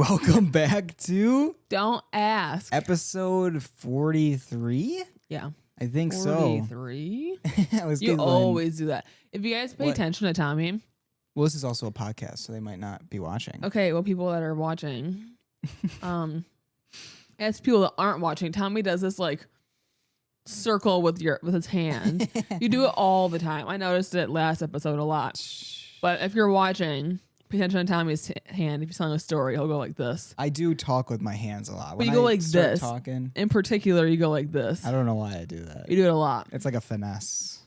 Welcome back to Don't Ask. episode 43. Yeah. I think 43? so. You always do that. If you guys pay attention to Tommy. Well, this is also a podcast, so they might not be watching. Okay, well, people that are watching. As people that aren't watching, Tommy does this like circle with his hand. You do it all the time. I noticed it last episode a lot. But if you're watching, pay attention to Tommy's hand. If he's telling a story, he'll go like this. I do talk with my hands a lot. But When you go I like start this. talking, In particular, you go like this. I don't know why I do that. You do it a lot. It's like a finesse.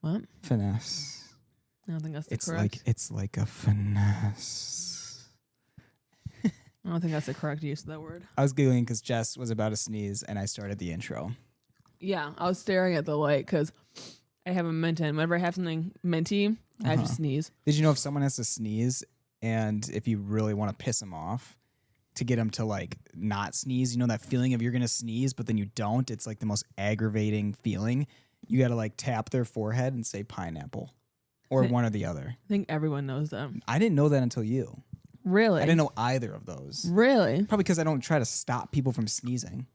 What? Finesse. I don't think that's the It's correct. it's like a finesse. I don't think that's the correct use of that word. I was giggling because Jess was about to sneeze, and I started the intro. Yeah, I was staring at the light because I have a mint in. Whenever I have something minty, I have to sneeze. Did you know if someone has to sneeze, and if you really want to piss them off, to get them to like not sneeze, you know that feeling of you're gonna sneeze, but then you don't? It's like the most aggravating feeling. You got to like tap their forehead and say pineapple, or one or the other. I think everyone knows that. I didn't know that until you. Really? I didn't know either of those. Really? Probably because I don't try to stop people from sneezing.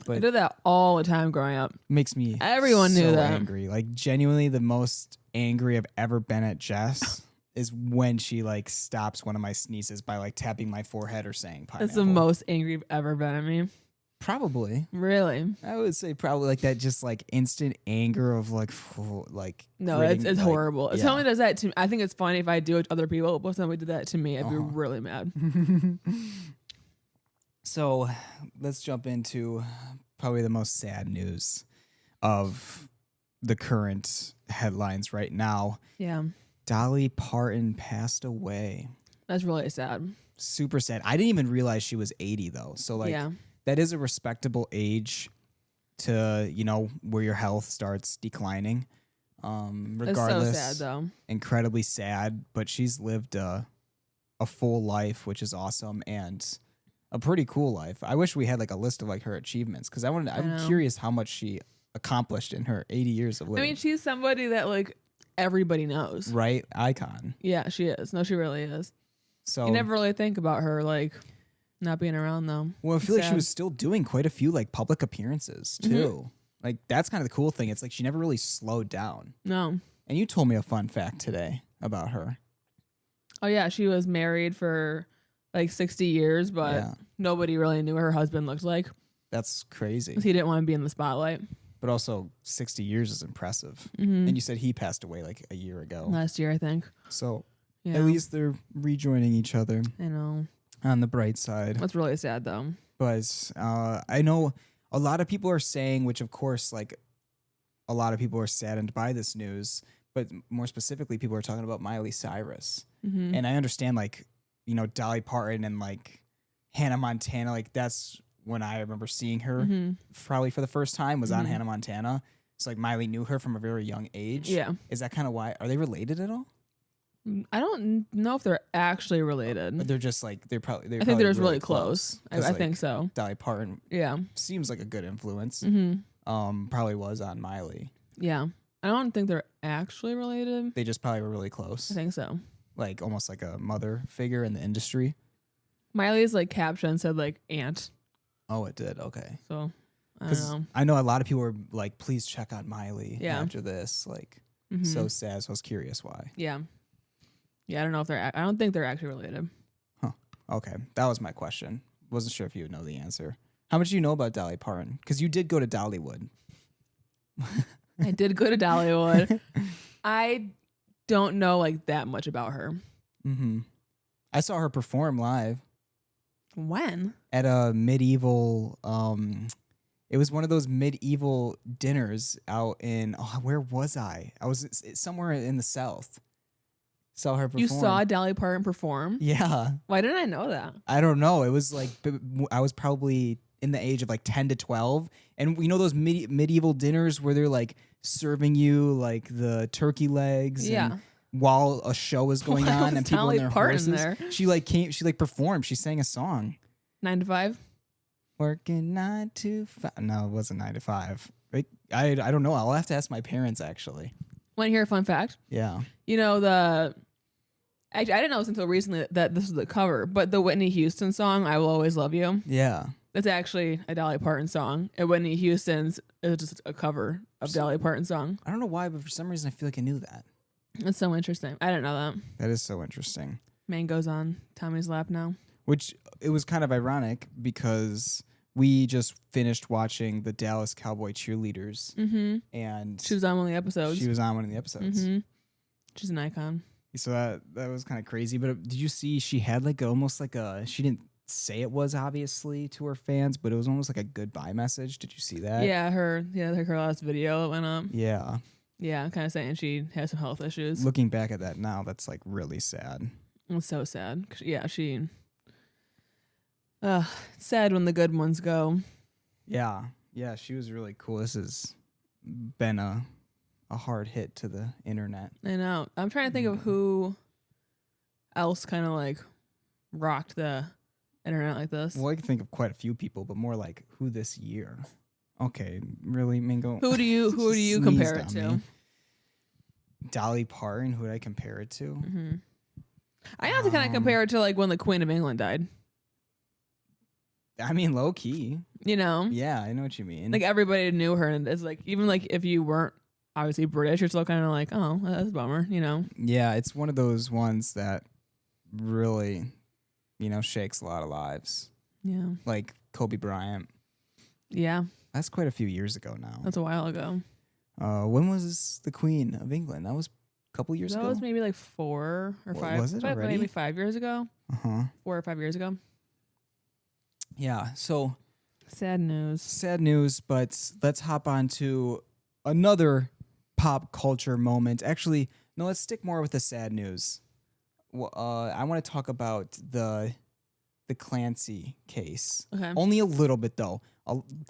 But I did that all the time growing up. Makes me Everyone knew so that. angry. Like genuinely the most angry I've ever been at Jess is when she like stops one of my sneezes by like tapping my forehead or saying pineapple. That's the most angry you've ever been at me. Probably. Really? I would say probably like that just like instant anger of like No, gritting, it's like, horrible. If yeah. somebody does that to me, I think it's funny if I do it to other people, but if somebody did that to me, I'd be really mad. So let's jump into probably the most sad news of the current headlines right now. Yeah. Dolly Parton passed away. That's really sad. Super sad. I didn't even realize she was 80 though. So like Yeah. that is a respectable age to, you know, where your health starts declining. Regardless, It's so sad though. incredibly sad, but she's lived a full life, which is awesome, and a pretty cool life. I wish we had like a list of like her achievements because I'm know. curious how much she accomplished in her 80 years of living. I mean, she's somebody that like everybody knows. Right? Icon. Yeah, she is. No, she really is. So You never really think about her like not being around though. Well, I feel like she Sad. was still doing quite a few like public appearances too. Like that's kind of the cool thing. It's like she never really slowed down. No. And you told me a fun fact today about her. Oh yeah, she was married for like 60 years, but Yeah. nobody really knew what her husband looked like. That's crazy. 'Cause he didn't want to be in the spotlight. But also 60 years is impressive. Mm-hmm. And you said he passed away like a year ago. Last year, I think. So Yeah. at least they're rejoining each other I know. on the bright side. That's really sad though. But I know a lot of people are saying, which of course, like a lot of people are saddened by this news, but more specifically, people are talking about Miley Cyrus. Mm-hmm. And I understand, like, you know, Dolly Parton and like Hannah Montana, like that's when I remember seeing her Mm-hmm. probably for the first time was on Hannah Montana. So like Miley knew her from a very young age. Yeah. Is that kind of why? Are they related at all? I don't know if they're actually related. Or they're just like, they're probably I think they're just really close. I 'Cause, like, think so. Dolly Parton Yeah. seems like a good influence. Mm-hmm. Probably was on Miley. Yeah. I don't think they're actually related. They just probably were really close. I think so. Like almost like a mother figure in the industry. Miley's like caption said like aunt. Oh, it did. Okay. So I don't Because know. I know a lot of people were like, please check on Miley Yeah. after this. Like, Mhm. so sad. So I was curious why. Yeah. Yeah, I don't know if they're I don't think they're actually related. Okay. That was my question. Wasn't sure if you would know the answer. How much do you know about Dolly Parton? Because you did go to Dollywood. I did go to Dollywood. I don't know like that much about her. Mm-hmm. I saw her perform live When? at a medieval, it was one of those medieval dinners out in, where was I? I was somewhere in the South. Saw her perform. You saw Dolly Parton perform? Yeah. Why didn't I know that? I don't know. It was like, I was probably in the age of like 10 to 12. And you know those medieval dinners where they're like serving you like the turkey legs Yeah. and while a show is going Why on was and people Dolly in their Parton horses. there? She like came, she like performed. She sang a song. 9 to 5? Working 9 to 5. No, it wasn't 9 to 5. I don't know. I'll have to ask my parents actually. Want to hear a fun fact? Yeah. You know, the Actually, I didn't know this until recently that this was the cover, but the Whitney Houston song, I Will Always Love You. Yeah. It's actually a Dolly Parton song. And Whitney Houston's is just a cover of Dolly Parton's song. I don't know why, but for some reason I feel like I knew that. That's so interesting. I didn't know that. That is so interesting. Mango's on Tommy's lap now. Which, it was kind of ironic because we just finished watching the Dallas Cowboy cheerleaders. Mm-hmm. And she was on one of the episodes. She was on one of the episodes. Mm-hmm. She's an icon. So that was kind of crazy. But did you see she had like almost like she didn't say it was obviously to her fans, but it was almost like a goodbye message. Did you see that? Yeah, her last video that went up. Yeah. Yeah, kind of saying she has some health issues. Looking back at that now, that's like really sad. It's so sad. Yeah, sad when the good ones go. Yeah. Yeah, she was really cool. This has been a hard hit to the internet. I know. I'm trying to think of who else kind of like rocked the internet like this. Well, I can think of quite a few people, but more like who this year. Okay, really, Mingo? Who do you compare it to? Me. Dolly Parton. Who would I compare it to? Mm-hmm. I have to kind of compare it to like when the Queen of England died. I mean, low key. You know? Yeah, I know what you mean. Like everybody knew her, and it's like even like if you weren't obviously British, you're still kind of like, oh, that's a bummer, you know? Yeah, it's one of those ones that really, shakes a lot of lives. Yeah. Like Kobe Bryant. Yeah. That's quite a few years ago now. That's a while ago. When was the Queen of England? That was a couple years ago? That was maybe like 4 or 5. Was it already? Maybe 5 years ago. 4 or 5 years ago. Yeah, so... Sad news, but let's hop on to another pop culture moment. Actually, no, let's stick more with the sad news. I want to talk about the Clancy case. Okay. Only a little bit, though.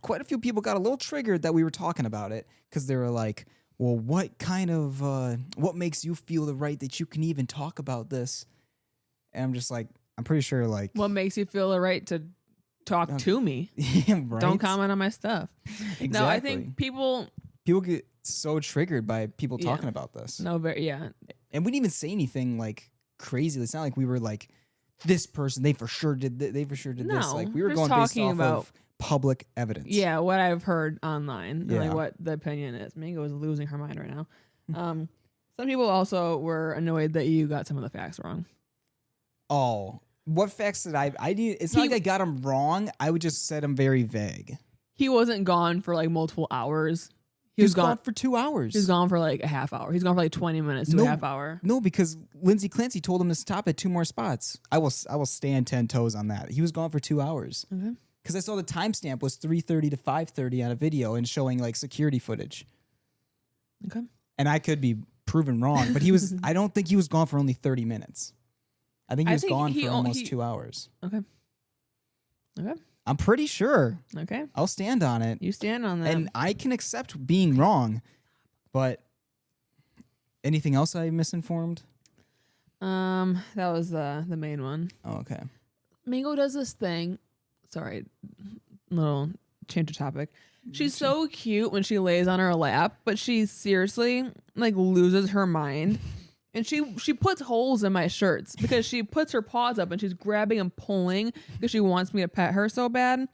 Quite a few people got a little triggered that we were talking about it because they were like, well, what makes you feel the right that you can even talk about this? And I'm just like, I'm pretty sure like... What makes you feel the right to talk to me? Yeah, right? Don't comment on my stuff. Exactly. No, I think people get so triggered by people talking about this. No, yeah. And we didn't even say anything like crazy. It's not like we were like, this person, they for sure did this. Like we were going based off of public evidence. Yeah, what I've heard online, and like what the opinion is. Mango is losing her mind right now. Some people also were annoyed that you got some of the facts wrong. Oh, what facts did I did? It's not like I got them wrong. I would just said them very vague. He wasn't gone for like multiple hours. He was gone for 2 hours. He was gone for like a half hour. He's gone for like 20 minutes to a half hour. No, because Lindsay Clancy told him to stop at 2 more spots. I will stand 10 toes on that. He was gone for 2 hours. Okay. Because I saw the timestamp was 3:30 to 5:30 on a video and showing like security footage. Okay. And I could be proven wrong, but he was. I don't think he was gone for only 30 minutes. I think he was gone for almost 2 hours. Okay. Okay. I'm pretty sure. Okay. I'll stand on it. You stand on that. And I can accept being wrong, but anything else I misinformed? That was the main one. Oh, okay. Mingo does this thing. Sorry, little change of topic. She's so cute when she lays on her lap, but she seriously like loses her mind. And she puts holes in my shirts because she puts her paws up and she's grabbing and pulling because she wants me to pet her so bad.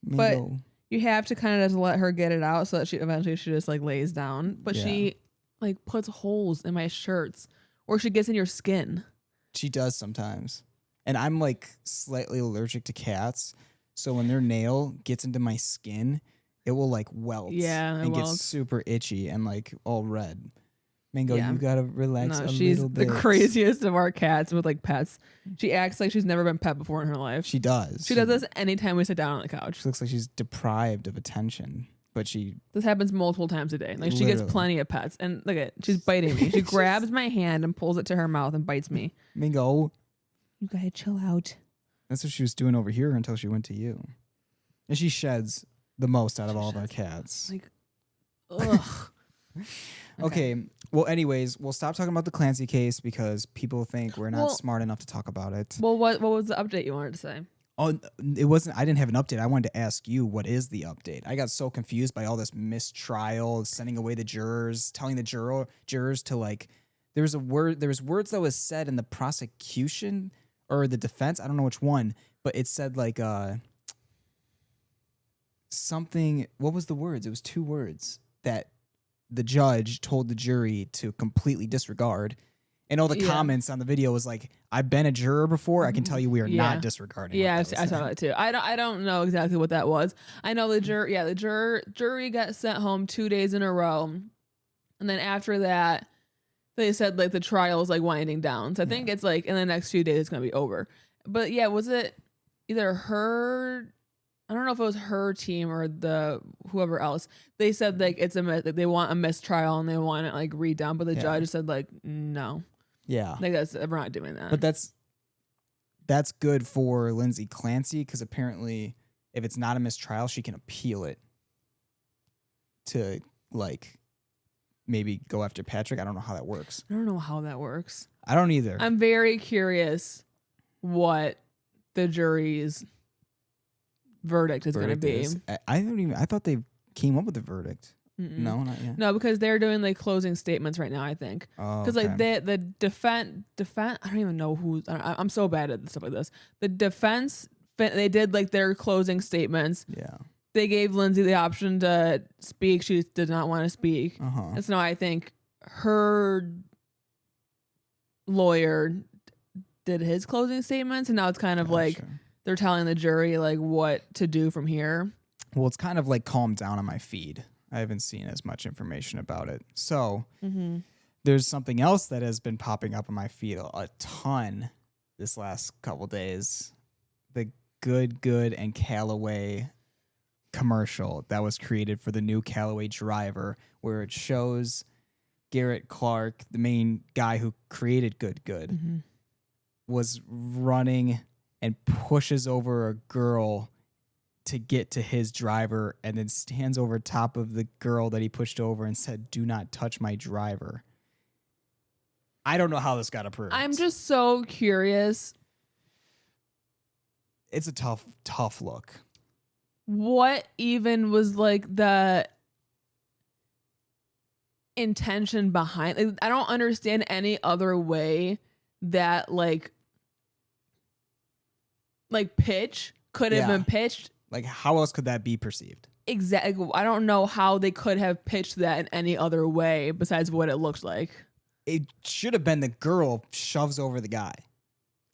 Mingo. But you have to kind of just let her get it out so that she eventually just like lays down. But she like puts holes in my shirts or she gets in your skin. She does sometimes. And I'm like slightly allergic to cats. So when their nail gets into my skin, it will like welt. Yeah, and get super itchy and like all red. Mango, you gotta relax a little bit. She's the craziest of our cats with like pets. She acts like she's never been pet before in her life. She does. She does this anytime we sit down on the couch. She looks like she's deprived of attention, but this happens multiple times a day. Like she gets plenty of pets, and look at she's biting me. She grabs my hand and pulls it to her mouth and bites me. Mingo, you gotta chill out. That's what she was doing over here until she went to you, and she sheds the most out of all of our cats. Like, ugh. Okay. Well, anyways, we'll stop talking about the Clancy case because people think we're not smart enough to talk about it. Well, what was the update you wanted to say? Oh, it wasn't. I didn't have an update. I wanted to ask you, what is the update? I got so confused by all this mistrial, sending away the jurors, telling the jurors to like There's words that was said in the prosecution or the defense. I don't know which one, but it said like something. What was the words? It was 2 words that the judge told the jury to completely disregard. And all the comments on the video was like, "I've been a juror before. I can tell you we are not disregarding." Yeah, I saw that too. I don't know exactly what that was. I know the jury got sent home 2 days in a row, and then after that, they said like the trial is like winding down. So I think it's like in the next few days it's gonna be over. But yeah, was it either her? I don't know if it was her team or the whoever else. They said like they want a mistrial and they want it like redone, but the judge said like no. Yeah, like we're not doing that. But that's good for Lindsay Clancy because apparently, if it's not a mistrial, she can appeal it to like maybe go after Patrick. I don't know how that works. I don't know how that works. I don't either. I'm very curious what the jury's verdict is going to be. I thought they came up with the verdict. Mm-mm. No, not yet. No, because they're doing like closing statements right now, I think. Because like the defense, I don't even know who. I'm so bad at stuff like this. The defense, they did like their closing statements. Yeah. They gave Lindsay the option to speak. She did not want to speak. And so now I think her lawyer did his closing statements, and now it's kind of like they're telling the jury like what to do from here. Well, it's kind of like calmed down on my feed. I haven't seen as much information about it. So there's something else that has been popping up on my feed a ton this last couple days. The Good Good and Calloway commercial that was created for the new Calloway driver, where it shows Garrett Clark, the main guy who created Good Good, was running and pushes over a girl to get to his driver, and then stands over top of the girl that he pushed over and said, "Do not touch my driver." I don't know how this got approved. I'm just so curious. It's a tough look. What even was like the intention behind? Like, I don't understand any other way that like pitch could have been pitched. Like, how else could that be perceived? Exactly. I don't know how they could have pitched that in any other way besides what it looked like. It should have been the girl shoves over the guy.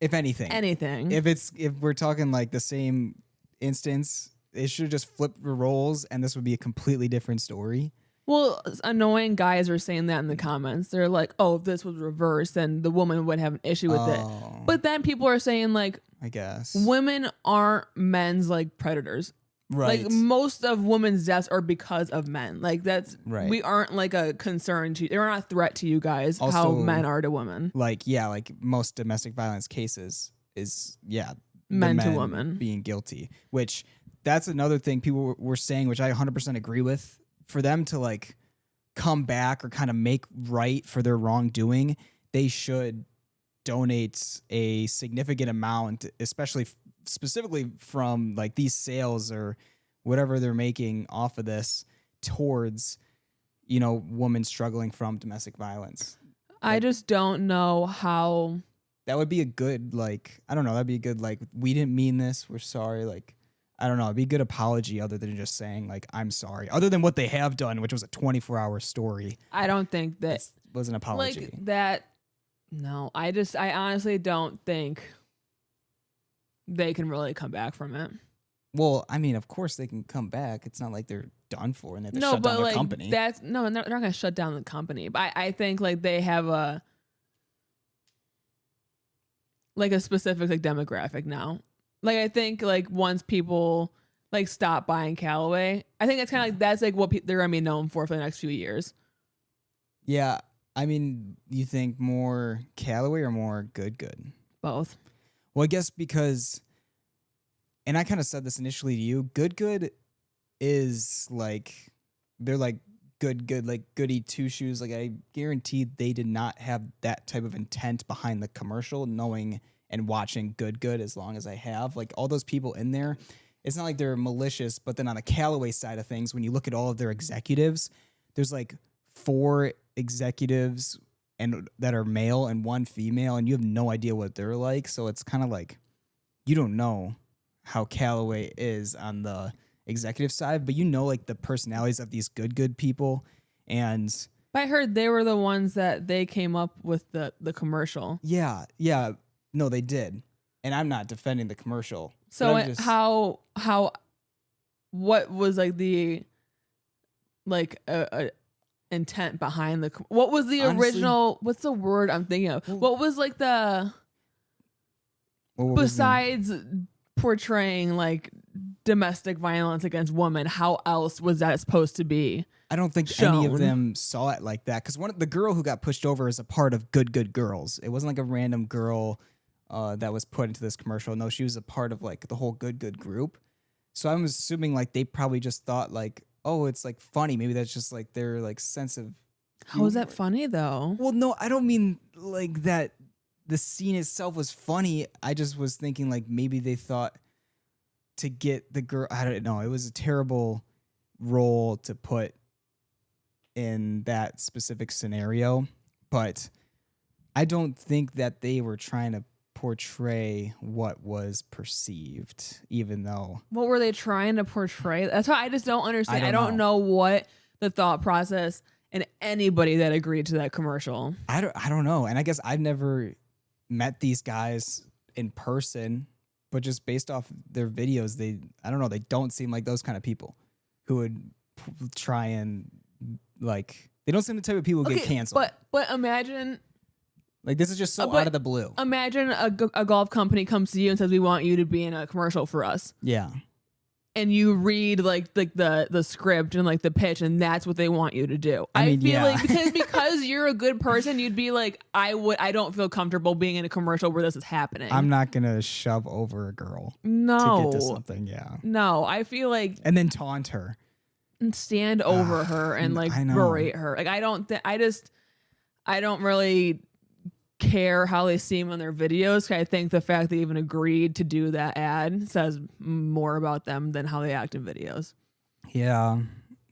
If anything. If we're talking like the same instance, it should have just flipped the roles and this would be a completely different story. Well, annoying guys are saying that in the comments. They're like, "Oh, if this was reversed, then the woman would have an issue with it." But then people are saying like, I guess women aren't men's like predators. Right. Like most of women's deaths are because of men. Like that's right. We aren't like a concern to. They're not a threat to you guys. Also, how men are to women. Like most domestic violence cases is men to women being guilty. Which that's another thing people were saying, which I 100% agree with. For them to like come back or kind of make right for their wrongdoing, they should donate a significant amount, especially specifically from like these sales or whatever they're making off of this, towards women struggling from domestic violence. I just don't know how. That would be a good I don't know, that'd be a good we didn't mean this, we're sorry, I don't know. It'd be a good apology other than just saying, I'm sorry. Other than what they have done, which was a 24-hour story. I don't think that was an apology. No, I honestly don't think they can really come back from it. Well, I mean, of course they can come back. It's not like they're done for and they have to shut down their company. They're not going to shut down the company. But I think they have a specific demographic now. I think once people stop buying Callaway, I think it's kind of that's what they're gonna be known for the next few years. Yeah, I mean, you think more Callaway or more Good Good? Both. Well, I guess because, and I kind of said this initially to you, Good Good is they're good, goody two shoes. I guarantee they did not have that type of intent behind the commercial, knowing and watching Good Good as long as I have. All those people in there, it's not like they're malicious, but then on the Callaway side of things, when you look at all of their executives, there's 4 executives and that are male and one female, and you have no idea what they're like. So it's kind of like you don't know how Calloway is on the executive side, but you know like the personalities of these good people. And I heard they were the ones that they came up with the commercial. yeah, no, they did. And I'm not defending the commercial. So how what was like the intent behind what was the original? What's the word I'm thinking of? What was like besides portraying like domestic violence against women? How else was that supposed to be? I don't think any of them saw it like that, because the girl who got pushed over is a part of Good Girls. It wasn't like a random girl that was put into this commercial. No, she was a part of like the whole Good group. So I'm assuming like they probably just thought like, oh, it's like funny. Maybe that's just like their like sense of. How is that funny though? Well, no, I don't mean like that. The scene itself was funny. I just was thinking like maybe they thought to get the girl. I don't know. It was a terrible role to put in that specific scenario, but I don't think that they were trying to portray what was perceived, even though. What were they trying to portray? That's why I just don't understand. I don't know what the thought process and anybody that agreed to that commercial. I don't know. And I guess I've never met these guys in person, but just based off their videos, they don't seem like those kind of people who would try and like, they don't seem the type of people who get canceled. But imagine, like, this is just so out of the blue. Imagine a golf company comes to you and says, we want you to be in a commercial for us. Yeah. And you read like the script and like the pitch, and that's what they want you to do. I feel like because you're a good person, you'd be like, I don't feel comfortable being in a commercial where this is happening. I'm not gonna shove over a girl to get to something. Yeah. No, I feel like, and then taunt her and stand over her and like berate her. Like I don't really care how they seem on their videos. I think the fact they even agreed to do that ad says more about them than how they act in videos. Yeah,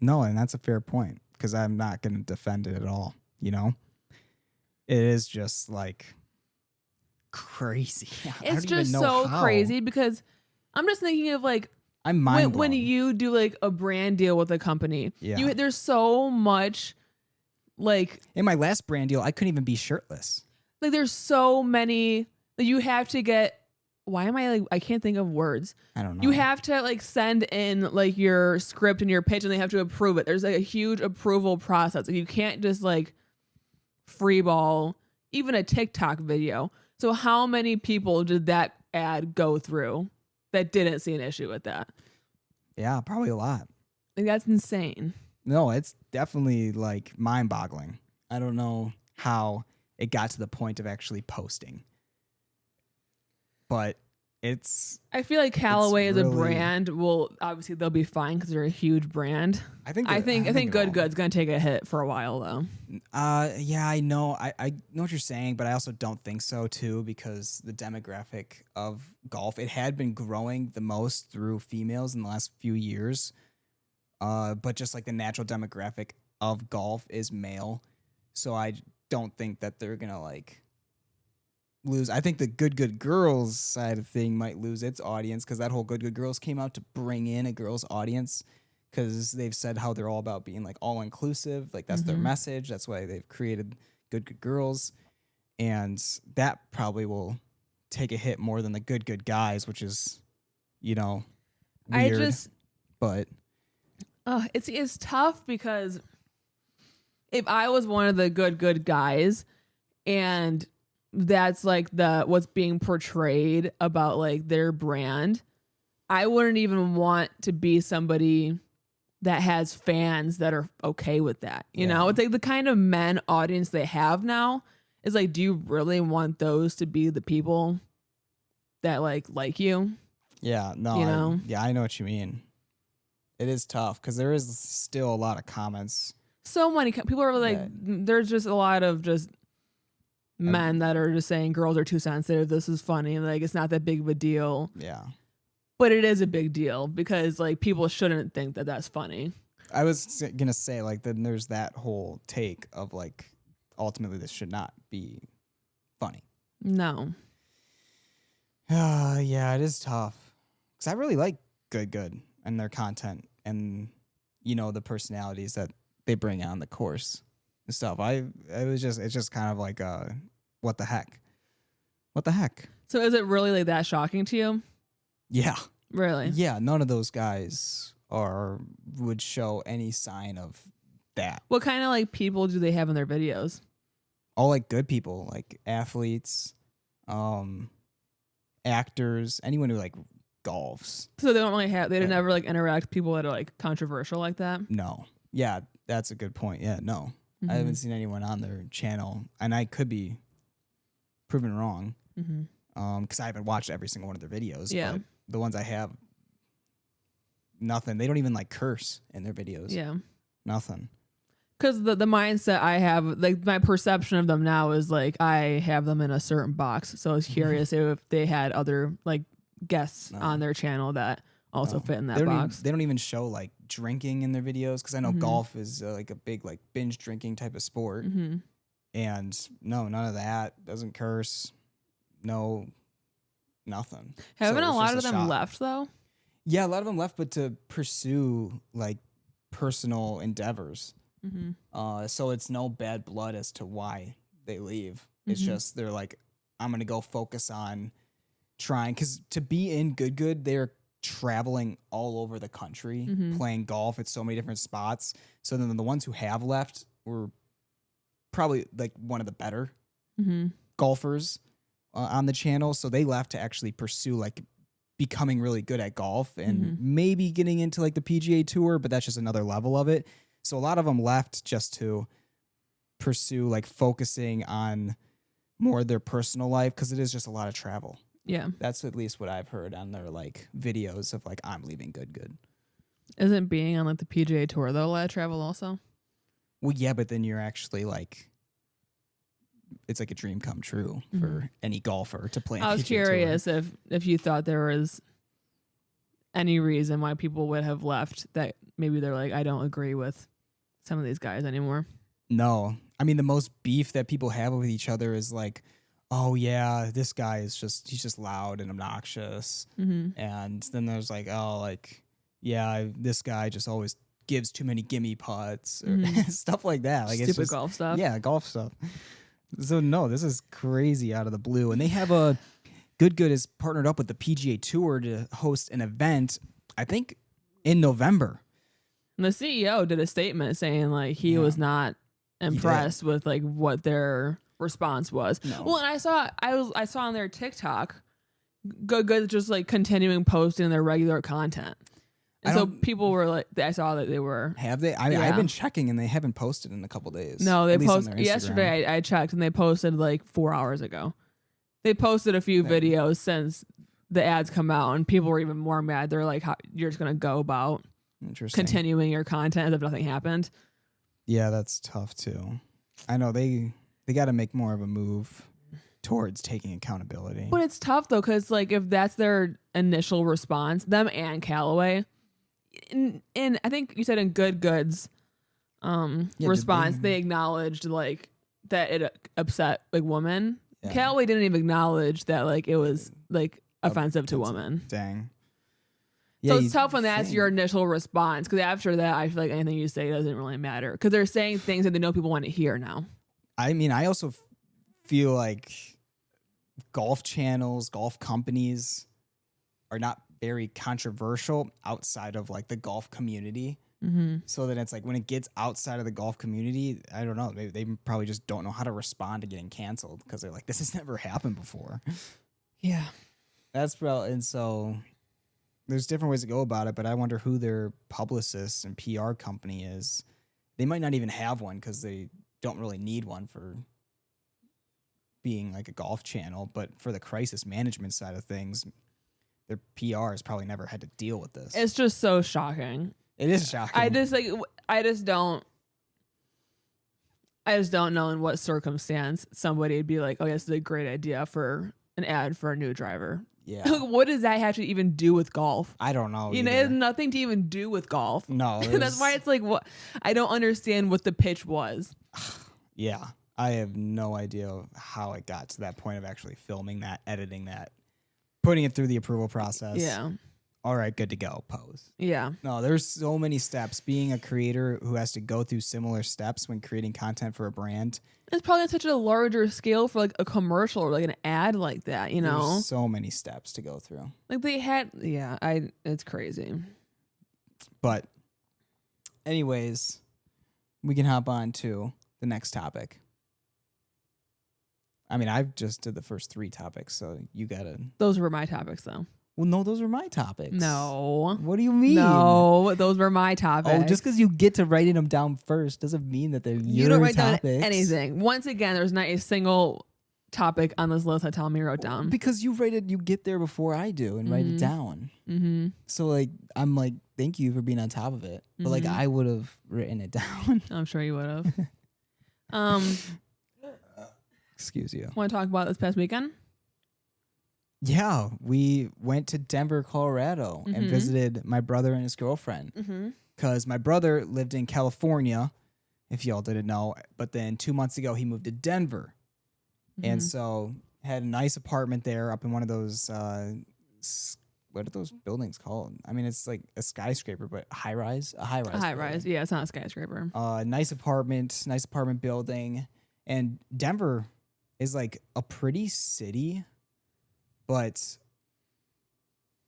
no, and that's a fair point, because I'm not going to defend it at all. You know, it is just like crazy. It's just so crazy, because I'm just thinking of like, I'm mind blown. When you do like a brand deal with a company, there's so much like in my last brand deal, I couldn't even be shirtless. Like there's so many that you have to get. Why am I like, I can't think of words. I don't know. You have to like send in like your script and your pitch, and they have to approve it. There's like a huge approval process. Like, you can't just like freeball even a TikTok video. So how many people did that ad go through that didn't see an issue with that? Yeah, probably a lot. Like that's insane. No, it's definitely like mind-boggling. I don't know how it got to the point of actually posting, but I feel like Callaway as a brand will obviously they'll be fine because they're a huge brand. I think Good Good's gonna take a hit for a while though. Yeah, I know. I know what you're saying, but I also don't think so too, because the demographic of golf, it had been growing the most through females in the last few years. But just like the natural demographic of golf is male, so I don't think that they're gonna like lose. I think the Good Girls side of thing might lose its audience, because that whole Good Girls came out to bring in a girls audience, because they've said how they're all about being like all inclusive, like that's their message. That's why they've created Good Girls, and that probably will take a hit more than the Good Guys, which is, weird. But it's tough, because if I was one of the good guys and that's like what's being portrayed about like their brand, I wouldn't even want to be somebody that has fans that are okay with that. You know, it's like the kind of men audience they have now is like, do you really want those to be the people that like you? Yeah, no, I know what you mean. It is tough, because there is still a lot of comments. So many people are like, there's just a lot of just men that are just saying girls are too sensitive. This is funny. Like, it's not that big of a deal. Yeah. But it is a big deal, because like people shouldn't think that that's funny. I was going to say, like, then there's that whole take of like, ultimately this should not be funny. No. Yeah, it is tough. Because I really like Good Good and their content and, the personalities that they bring on the course and stuff. It's just kind of like, what the heck? What the heck? So is it really like that shocking to you? Yeah. Really? Yeah, none of those guys would show any sign of that. What kind of like people do they have in their videos? All like good people, like athletes, actors, anyone who like golfs. So they don't really have, they never like interact with people that are like controversial like that? No. Yeah, that's a good point. Yeah, no. I haven't seen anyone on their channel, and I could be proven wrong because I haven't watched every single one of their videos. Yeah. But the ones I have, nothing. They don't even like curse in their videos. Yeah. Nothing. Because the mindset I have, like my perception of them now is like I have them in a certain box. So I was curious if they had other like guests on their channel that also fit in that box. They don't even show like drinking in their videos because I know golf is like a big like binge drinking type of sport. And no, none of that. Doesn't curse. No, nothing. Haven't So a it's lot just of them left though? Yeah, a lot of them left, but to pursue like personal endeavors. So it's no bad blood as to why they leave. It's just they're like, I'm gonna go focus on trying, because to be in Good Good, they're traveling all over the country playing golf at so many different spots. So then the ones who have left were probably like one of the better golfers on the channel. So they left to actually pursue like becoming really good at golf and maybe getting into like the PGA Tour, but that's just another level of it. So a lot of them left just to pursue like focusing on more of their personal life, because it is just a lot of travel. Yeah. That's at least what I've heard on their like videos of like, I'm leaving Good Good. Isn't being on like the PGA Tour though a lot of travel also? Well, yeah, but then you're actually like, it's like a dream come true for any golfer to play on I was PGA curious Tour. if you thought there was any reason why people would have left, that maybe they're like, I don't agree with some of these guys anymore. No. I mean, the most beef that people have with each other is like, oh yeah, this guy is he's just loud and obnoxious. And then there's like, oh, like, yeah, this guy just always gives too many gimme putts or stuff like that. Like, Stupid it's just, golf stuff. Yeah, golf stuff. So no, this is crazy out of the blue. And they have a Good Good is partnered up with the PGA Tour to host an event, I think, in November. And the CEO did a statement saying like he was not impressed with like what their response was. No. Well, and I saw on their TikTok, Good Good just like continuing posting their regular content. And so people were like, I saw that they were. Have they? I've been checking and they haven't posted in a couple days. No, they posted yesterday. I checked and they posted like 4 hours ago. They posted a few videos since the ads come out, and people were even more mad. They're like, you're just going to go about continuing your content as if nothing happened. Yeah, that's tough too. I know they got to make more of a move towards taking accountability. But it's tough though, because like if that's their initial response, them and Calloway, in I think you said in Good Good's response, they acknowledged like that it upset like women. Yeah. Calloway didn't even acknowledge that like it was like offensive to women. Dang. Yeah, so it's tough when that's your initial response, because after that, I feel like anything you say doesn't really matter, because they're saying things that they know people want to hear now. I mean, I also feel like golf channels, golf companies are not very controversial outside of like the golf community. So then it's like when it gets outside of the golf community, I don't know, they probably just don't know how to respond to getting canceled, because they're like, this has never happened before. Yeah. That's probably, and so there's different ways to go about it, but I wonder who their publicist and PR company is. They might not even have one because they don't really need one for being like a golf channel, but for the crisis management side of things, their PR has probably never had to deal with this. It's just so shocking. It is shocking. I just don't know in what circumstance somebody would be like, oh, this is a great idea for an ad for a new driver. Yeah. What does that have to even do with golf? I don't know. You know, it has nothing to even do with golf. No. That's why it's like, what? I don't understand what the pitch was. Yeah. I have no idea how it got to that point of actually filming that, editing that, putting it through the approval process. Yeah. All right, good to go. Pose. Yeah. No, there's so many steps. Being a creator who has to go through similar steps when creating content for a brand. It's probably on such a larger scale for like a commercial or like an ad like that, you know? There's so many steps to go through. Like they had, it's crazy. But anyways, we can hop on to the next topic. I mean, I've just did the first 3 topics, so you gotta. Those were my topics, though. Well, no, those were my topics. No. What do you mean? No, those were my topics. Oh, just because you get to writing them down first doesn't mean that they're your topics. You don't write down anything. Once again, there's not a single topic on this list that Tommy wrote down. Because you get there before I do and write it down. Mm-hmm. So, like, I'm like, thank you for being on top of it. But, like, I would have written it down. I'm sure you would have. Excuse you. Want to talk about this past weekend? Yeah, we went to Denver, Colorado and visited my brother and his girlfriend. Because my brother lived in California, if y'all didn't know. But then 2 months ago, he moved to Denver. And so had a nice apartment there up in one of those, what are those buildings called? I mean, it's like a skyscraper, but high-rise? A high-rise. A high-rise. Yeah, it's not a skyscraper. Nice apartment building. And Denver is like a pretty city, but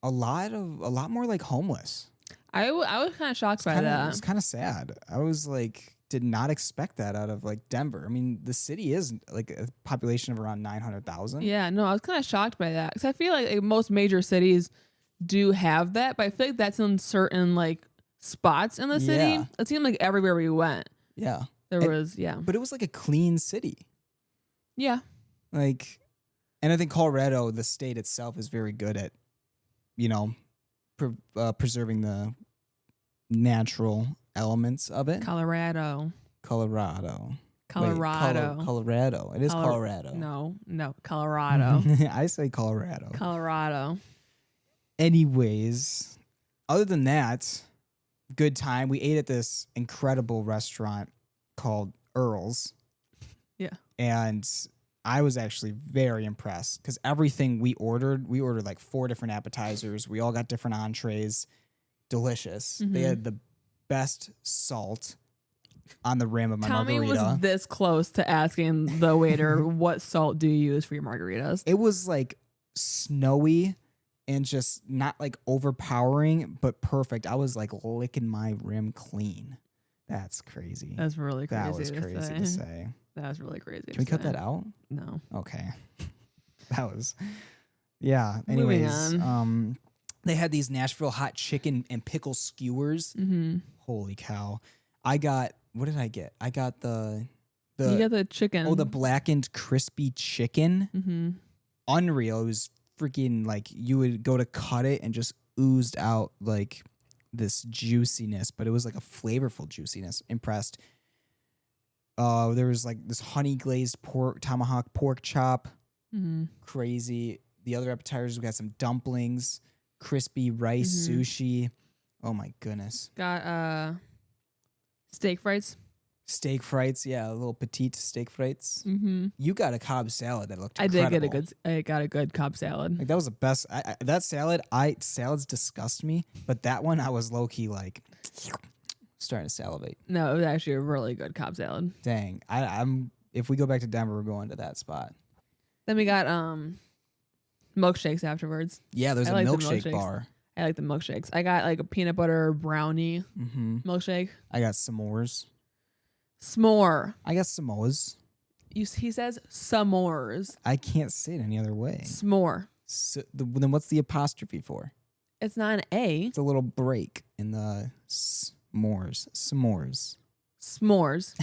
a lot more like homeless. I was kind of shocked by that. It's kind of sad. I was like, did not expect that out of like Denver. I mean, the city is like a population of around 900,000. Yeah, no, I was kind of shocked by that because I feel like most major cities do have that, but I feel like that's in certain like spots in the city. Yeah. It seemed like everywhere we went, Yeah. but it was like a clean city. Yeah. Like, and I think Colorado, the state itself, is very good at, you know, preserving the natural elements of it. Colorado. Wait, Colorado. It is Colorado. No, Colorado. I say Colorado. Colorado. Anyways, other than that, good time. We ate at this incredible restaurant called Earl's. Yeah. And I was actually very impressed because everything we ordered like 4 different appetizers. We all got different entrees. Delicious. They had the best salt on the rim of my Tommy margarita. was this close to asking the waiter, what salt do you use for your margaritas? It was like snowy and just not like overpowering, but perfect. I was like licking my rim clean. That's crazy. That's really crazy. That was crazy to say. That was really crazy. Can we cut that out? No. Okay. That was, yeah. Anyways, they had these Nashville hot chicken and pickle skewers. Holy cow. What did I get? I got you got the chicken. Oh, the blackened crispy chicken. Unreal. It was freaking like you would go to cut it and just oozed out like this juiciness, but it was like a flavorful juiciness. Impressed. There was like this honey glazed tomahawk pork chop. Crazy. The other appetizers, we got some dumplings, crispy rice sushi. Oh my goodness. Got steak frites. Steak frites, yeah, a little petite steak frites. You got a Cobb salad that looked incredible. I got a good Cobb salad. Like that was the best. That salad, salads disgust me, but that one I was low key like starting to salivate. No, it was actually a really good Cobb salad. Dang, I'm. If we go back to Denver, we're going to that spot. Then we got milkshakes afterwards. Yeah, there's a milkshake bar. I like the milkshakes. I got like a peanut butter brownie milkshake. I got s'mores. S'more. I got Samoas. He says s'mores. I can't say it any other way. S'more. Then what's the apostrophe for? It's not an A. It's a little break in the s'mores. S'mores. S'mores.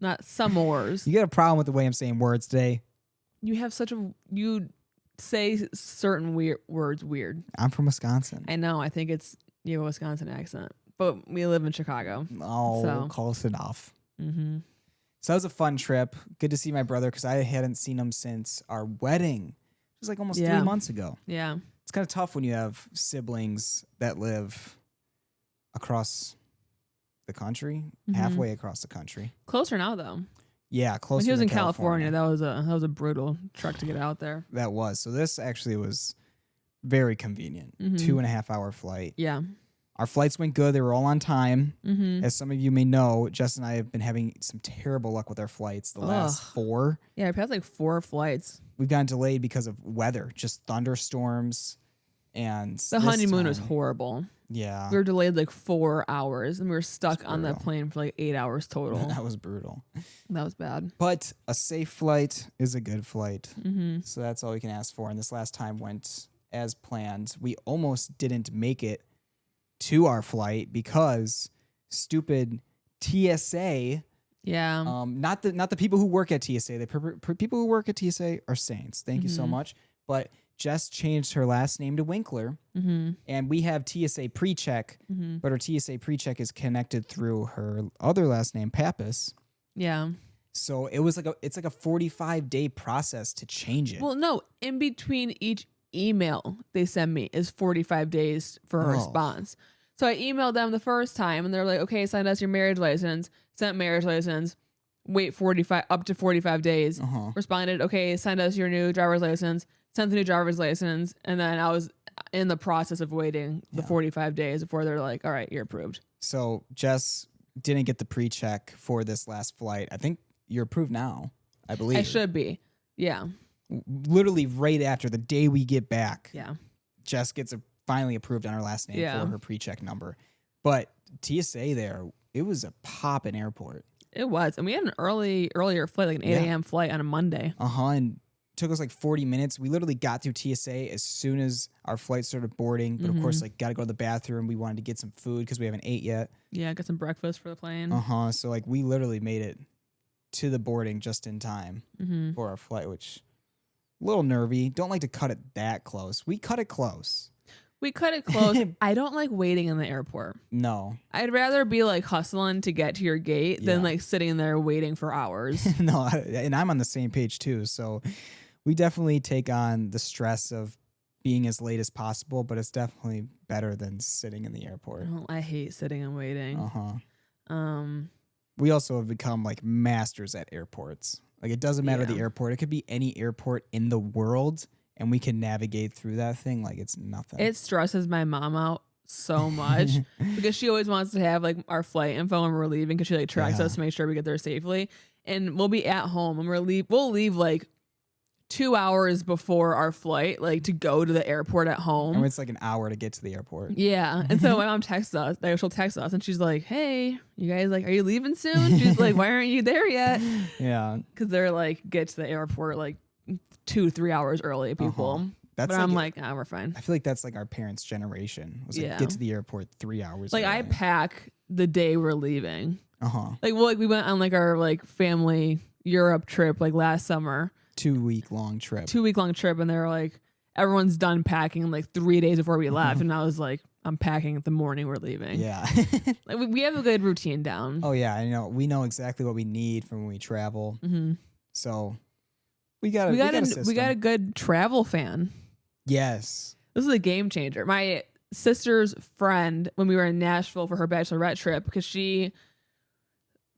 Not s'mores. You got a problem with the way I'm saying words today? You say certain weird words weird. I'm from Wisconsin. I know. I think you have a Wisconsin accent. But we live in Chicago. Oh, close enough. So that was a fun trip. Good to see my brother because I hadn't seen him since our wedding. It was like almost 3 months ago. Yeah. It's kind of tough when you have siblings that live across the country, halfway across the country. Closer now, though. Yeah, closer. When he was to in California, that was a brutal trek to get out there. That was. So this actually was very convenient. 2.5 hour flight. Yeah. Our flights went good. They were all on time. Mm-hmm. As some of you may know, Jess and I have been having some terrible luck with our flights the last 4. Yeah, I've had like 4 flights. We've gotten delayed because of weather, just thunderstorms. And the honeymoon was horrible. Yeah. We were delayed like 4 hours and we were stuck on that plane for like 8 hours total. That was brutal. That was bad. But a safe flight is a good flight. Mm-hmm. So that's all we can ask for. And this last time went as planned. We almost didn't make it to our flight because stupid TSA. Yeah. Not the people who work at TSA. The people who work at TSA are saints. Thank you so much. But Jess changed her last name to Winkler, and we have TSA pre-check, but her TSA pre-check is connected through her other last name, Pappas. Yeah. So it's like a 45-day process to change it. Well, no, in between each email they send me is 45 days for a response. So I emailed them the first time, and they're like, "Okay, send us your marriage license." Sent marriage license. Wait up to 45 days. Responded, "Okay, send us your new driver's license." Sent the new driver's license, and then I was in the process of waiting the 45 days before they're like, "All right, you're approved." So Jess didn't get the pre-check for this last flight. I think you're approved now, I believe. I should be. Yeah. Literally right after the day we get back. Yeah. Jess gets finally approved on her last name for her pre-check number. But TSA there, it was a poppin' airport. It was. And we had an earlier flight, like an 8 a.m. flight on a Monday. And took us like 40 minutes. We literally got through TSA as soon as our flight started boarding. But of course, like, got to go to the bathroom. We wanted to get some food because we haven't ate yet. Yeah, got some breakfast for the plane. So like we literally made it to the boarding just in time for our flight, which a little nervy. Don't like to cut it that close. We cut it close. We cut it close. I don't like waiting in the airport. No. I'd rather be like hustling to get to your gate than like sitting there waiting for hours. No, and I'm on the same page too. So we definitely take on the stress of being as late as possible, but it's definitely better than sitting in the airport. Oh, I hate sitting and waiting. We also have become like masters at airports. Like, it doesn't matter the airport. It could be any airport in the world, and we can navigate through that thing like it's nothing. It stresses my mom out so much because she always wants to have like our flight info when we're leaving, because she like tracks us to make sure we get there safely. And we'll be at home and we'll leave like 2 hours before our flight, like to go to the airport at home. And it's like an hour to get to the airport. Yeah. And so my mom texts us, like she'll text us and she's like, "Hey, you guys, like, are you leaving soon?" She's like, "Why aren't you there yet?" Yeah. Because they're like, get to the airport like 2-3 hours early, people. That's but I'm like, we're fine. I feel like that's like our parents' generation. It was like, get to the airport 3 hours like early. I pack the day we're leaving. Like, well, like we went on like our like family Europe trip like last summer. 2-week long trip. 2-week long trip, and they're like, everyone's done packing like 3 days before we left, and I was like, I'm packing the morning we're leaving. Yeah. Like we have a good routine down. Oh yeah, I know. We know exactly what we need from when we travel. So we got a good travel fan. Yes. This is a game changer. My sister's friend, when we were in Nashville for her bachelorette trip, because she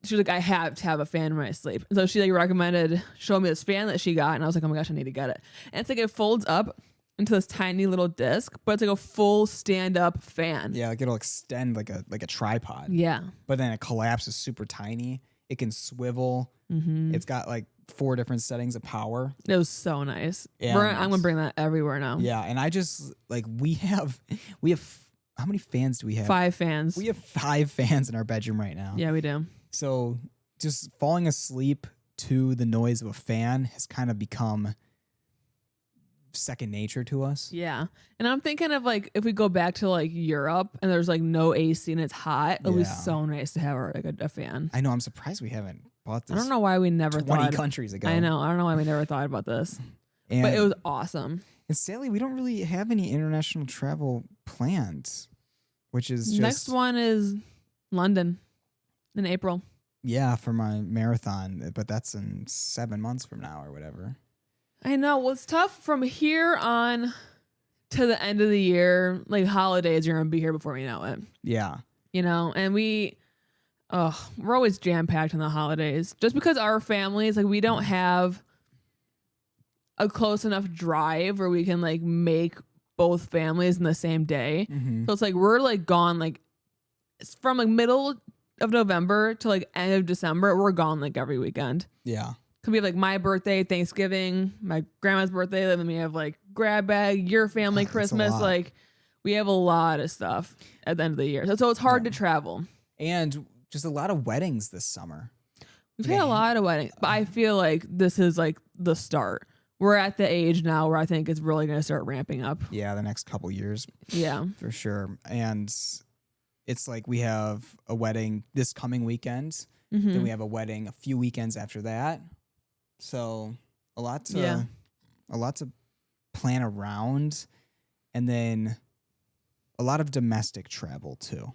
was like, I have to have a fan when I sleep. And so she like recommended showing me this fan that she got, and I was like, oh my gosh, I need to get it. And it's like, it folds up into this tiny little disc, but it's like a full stand-up fan. Yeah, like it'll extend like a tripod. Yeah. But then it collapses super tiny. It can swivel. It's got like 4 different settings of power. It was so nice. Yeah, I'm gonna bring that everywhere now. Yeah, and I just like we have how many fans do we have? 5 fans. We have 5 fans in our bedroom right now. Yeah, we do. So just falling asleep to the noise of a fan has kind of become second nature to us. Yeah. And I'm thinking of like, if we go back to like Europe and there's like no AC and it's hot, it'll be so nice to have like a fan. I know. I'm surprised we haven't bought this. I don't know why we never 20 countries ago. I know. I don't know why we never thought about this. But it was awesome. And sadly, we don't really have any international travel planned, which is just... Next one is London in April. Yeah, for my marathon, but that's in 7 months from now or whatever. I know. Well, it's tough from here on to the end of the year. Like holidays, you're going to be here before we know it. Yeah. You know, and Oh, we're always jam packed in the holidays. Just because our families, like, we don't have a close enough drive where we can like make both families in the same day. So it's like we're like gone like it's from like middle of November to like end of December. We're gone like every weekend. Yeah. Could be like my birthday, Thanksgiving, my grandma's birthday, and then we have like grab bag, your family, Christmas. Like we have a lot of stuff at the end of the year. So it's hard to travel. And just a lot of weddings this summer. We've had a lot of weddings, but I feel like this is like the start. We're at the age now where I think it's really going to start ramping up. Yeah, the next couple years. Yeah. For sure. And it's like we have a wedding this coming weekend. Then we have a wedding a few weekends after that. So a lot to plan around. And then a lot of domestic travel too.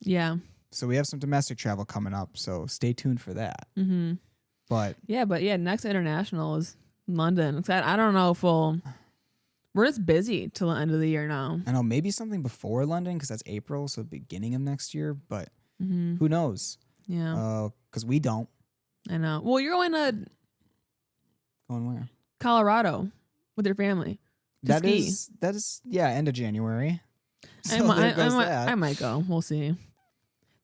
Yeah. So we have some domestic travel coming up. So stay tuned for that. But next international is London. I don't know if we're just busy till the end of the year now. I know maybe something before London because that's April, so beginning of next year. But who knows? Yeah, because we don't. I know. Well, you're going where? Colorado with your family. That is end of January. So I might go. We'll see.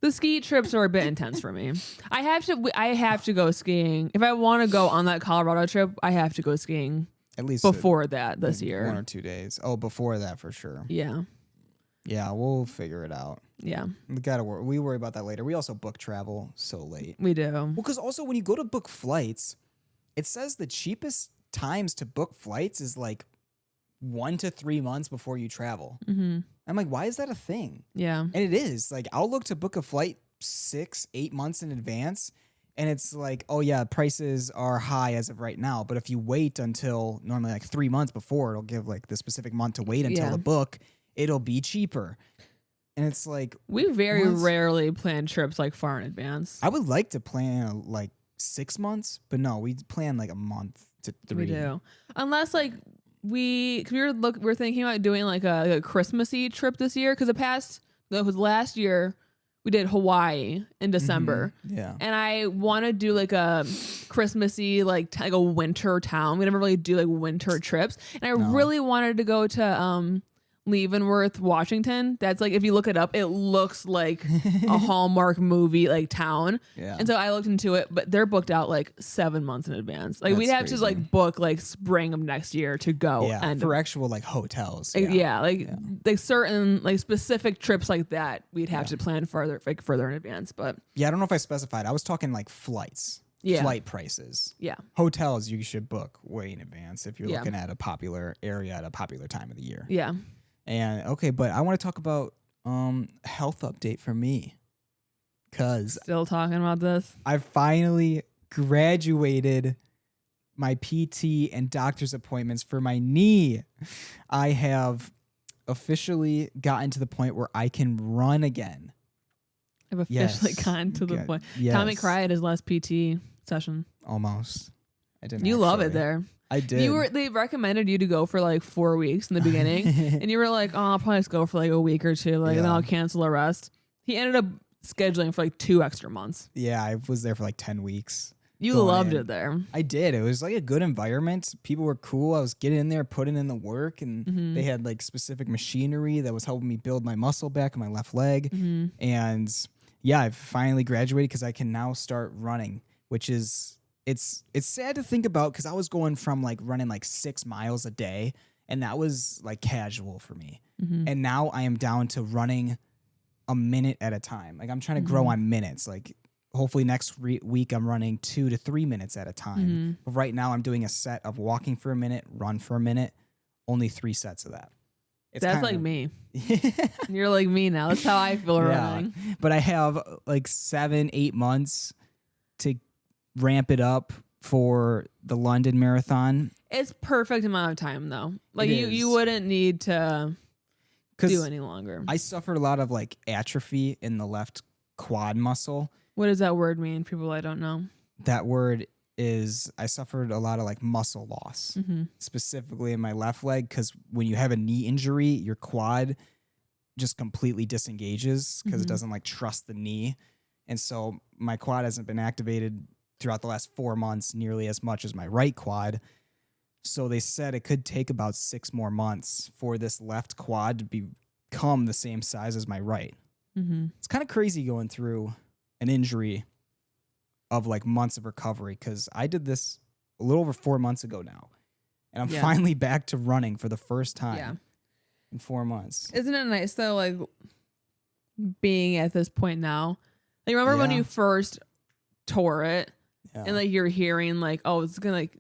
The ski trips are a bit intense for me. I have to go skiing. If I want to go on that Colorado trip, I have to go skiing at least before that this year. 1 or 2 days. Oh, before that for sure. Yeah. Yeah, we'll figure it out. Yeah. We worry about that later. We also book travel so late. We do. Well, because also when you go to book flights, it says the cheapest times to book flights is like 1 to 3 months before you travel. I'm like, why is that a thing? Yeah. And it is. Like, I'll look to book a flight 6-8 months in advance, and it's like, oh yeah, prices are high as of right now. But if you wait until normally like 3 months before, it'll give like the specific month to wait until the book, it'll be cheaper. And it's like, we very rarely plan trips like far in advance. I would like to plan like 6 months, but no, we plan like a month to 3. We do. Unless like we were thinking about doing like a Christmassy trip this year because last year we did Hawaii in December. Yeah, and I want to do like a Christmassy like a winter town. We never really do like winter trips, and I really wanted to go to Leavenworth, Washington. That's like, if you look it up, it looks like a Hallmark movie like town. Yeah. And so I looked into it, but they're booked out like 7 months in advance. Like we'd have to like book like spring of next year to go. Yeah, for actual like hotels. Like certain like specific trips like that, we'd have to plan further in advance. But yeah, I don't know if I specified. I was talking like flights. Yeah. Flight prices. Yeah. Hotels you should book way in advance if you're looking at a popular area at a popular time of the year. Yeah. And okay, but I want to talk about health update for me. Cause still talking about this. I finally graduated my PT and doctor's appointments for my knee. I have officially gotten to the point where I can run again. I've officially gotten to the point. Yes. Tommy cried at his last PT session. Almost. I didn't. You love it there. I did. They recommended you to go for like 4 weeks in the beginning, and you were like, "Oh, I'll probably just go for like a week or two, and then I'll cancel the rest." He ended up scheduling for like 2 extra months. Yeah, I was there for like 10 weeks. You loved it there. I did. It was like a good environment. People were cool. I was getting in there, putting in the work, and they had like specific machinery that was helping me build my muscle back in my left leg. And yeah, I've finally graduated because I can now start running, which is. It's sad to think about because I was going from like running like 6 miles a day, and that was like casual for me. And now I am down to running a minute at a time. Like I'm trying to grow on minutes. Like hopefully next week I'm running 2 to 3 minutes at a time. But right now I'm doing a set of walking for a minute, run for a minute, only 3 sets of that. That's like me. You're like me now. That's how I feel running. But I have like 7-8 months to ramp it up for the London Marathon. It's perfect amount of time though. Like you wouldn't need to do any longer. I suffered a lot of like atrophy in the left quad muscle. What does that word mean? People I don't know. That word is I suffered a lot of like muscle loss, specifically in my left leg, because when you have a knee injury, your quad just completely disengages because it doesn't like trust the knee. And so my quad hasn't been activated throughout the last 4 months nearly as much as my right quad. So they said it could take about 6 more months for this left quad to become the same size as my right. Mm-hmm. It's kind of crazy going through an injury of like months of recovery, because I did this a little over 4 months ago now. And I'm finally back to running for the first time in 4 months. Isn't it nice though, like being at this point now? Like, remember when you first tore it and like you're hearing like, oh, it's gonna like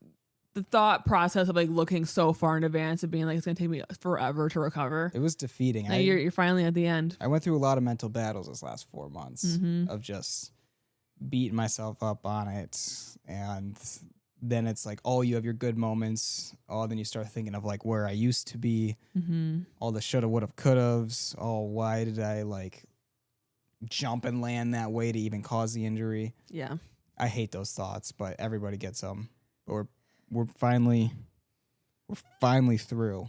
the thought process of like looking so far in advance and being like, it's gonna take me forever to recover. It was defeating. Like, you're finally at the end. I went through a lot of mental battles this last 4 months of just beating myself up on it. And then it's like, oh, you have your good moments. Oh, then you start thinking of like where I used to be. All the shoulda, woulda, coulda's. Oh, why did I like jump and land that way to even cause the injury? Yeah. I hate those thoughts, but everybody gets them. But we're finally through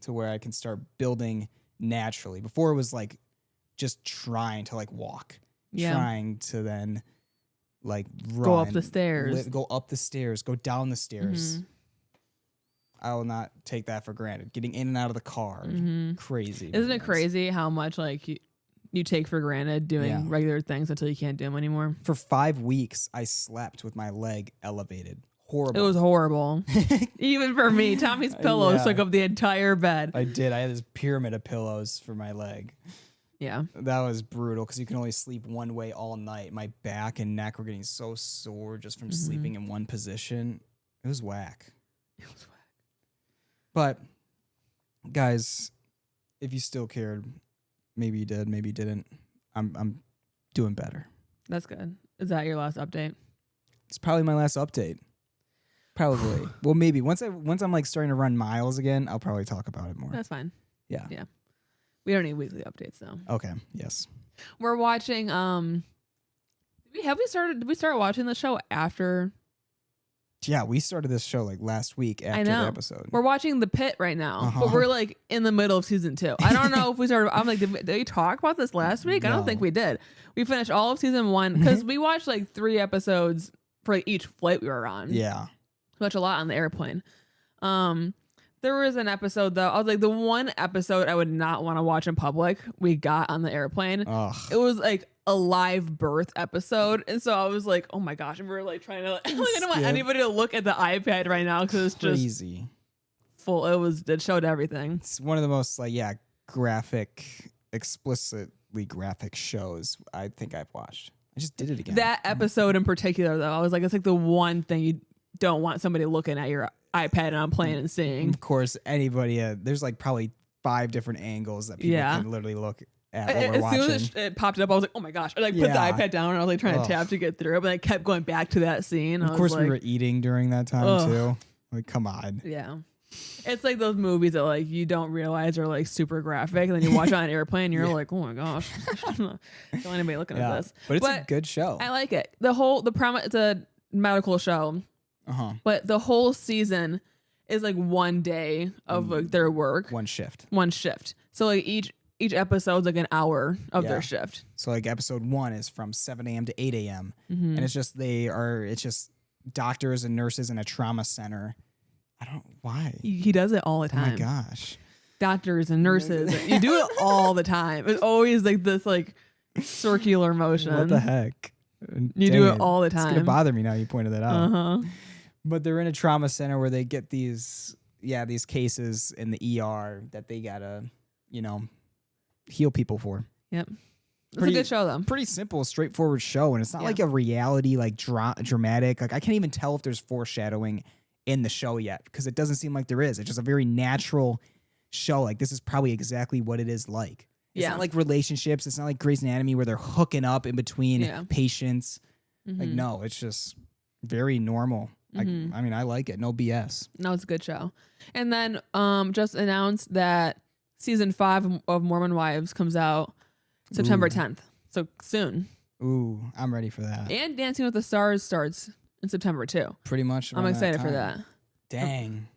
to where I can start building naturally. Before it was like just trying to like walk, trying to then like run, go up the stairs, go down the stairs. I will not take that for granted. Getting in and out of the car, crazy. Isn't it crazy how much like you take for granted doing regular things until you can't do them anymore? For 5 weeks, I slept with my leg elevated. Horrible. It was horrible. Even for me, Tommy's pillows took up the entire bed. I did. I had this pyramid of pillows for my leg. Yeah. That was brutal because you can only sleep one way all night. My back and neck were getting so sore just from sleeping in one position. It was whack. But, guys, if you still cared, maybe you did, maybe you didn't. I'm doing better. That's good. Is that your last update? It's probably my last update. Probably. Well, maybe once I'm like starting to run miles again, I'll probably talk about it more. That's fine. Yeah. We don't need weekly updates though. Okay. Yes. We're watching. Did we start watching the show after? Yeah, we started this show like last week after the episode. We're watching the Pitt right now, but we're like in the middle of season 2. I don't know if we started. I'm like, did we talk about this last week? I don't think we did. We finished all of season 1 because we watched like 3 episodes for like, each flight we were on. Yeah, we watched a lot on the airplane. There was an episode though. I was like, the one episode I would not want to watch in public, we got on the airplane. Ugh. It was like a live birth episode, and so I was like, oh my gosh, and we were like trying to. I don't want anybody to look at the iPad right now because it's just crazy. Full. It showed everything. It's one of the most like graphic, explicitly graphic shows I think I've watched. I just did it again. That episode in particular, though, I was like, it's like the one thing you don't want somebody looking at your iPad on plane and seeing. Of course, anybody. There's like probably 5 different angles that people can literally look at while we're watching. As soon as it popped up, I was like, oh my gosh. I like put the iPad down and I was like trying to tap to get through, but I kept going back to that scene. Of course, we were eating during that time too. Like, come on. Yeah. It's like those movies that like you don't realize are like super graphic, and then you watch it on an airplane and you're like, oh my gosh. Don't anybody looking at this. But it's a good show. I like it. The premise, it's a medical show. But the whole season is like one day of like their work. One shift. So like each episode's like an hour of their shift. So like episode 1 is from 7 a.m. to 8 a.m. And it's just doctors and nurses in a trauma center. I don't know why. He does it all the time. Oh my gosh. Doctors and nurses. You do it all the time. It's always like this like circular motion. What the heck? You do it all the time. It's going to bother me now you pointed that out. But they're in a trauma center where they get these cases in the ER that they gotta, heal people for. Yep. It's a good show though. Pretty simple, straightforward show. And it's not like a reality, like dramatic. Like I can't even tell if there's foreshadowing in the show yet because it doesn't seem like there is. It's just a very natural show. Like this is probably exactly what it is like. It's not like relationships. It's not like Grey's Anatomy where they're hooking up in between patients. Like, no, it's just very normal. I mean, I like it. No BS. No, it's a good show. And then just announced that season 5 of Mormon Wives comes out September 10th. So soon. Ooh, I'm ready for that. And Dancing with the Stars starts in September too. Pretty much. I'm excited for that. Dang.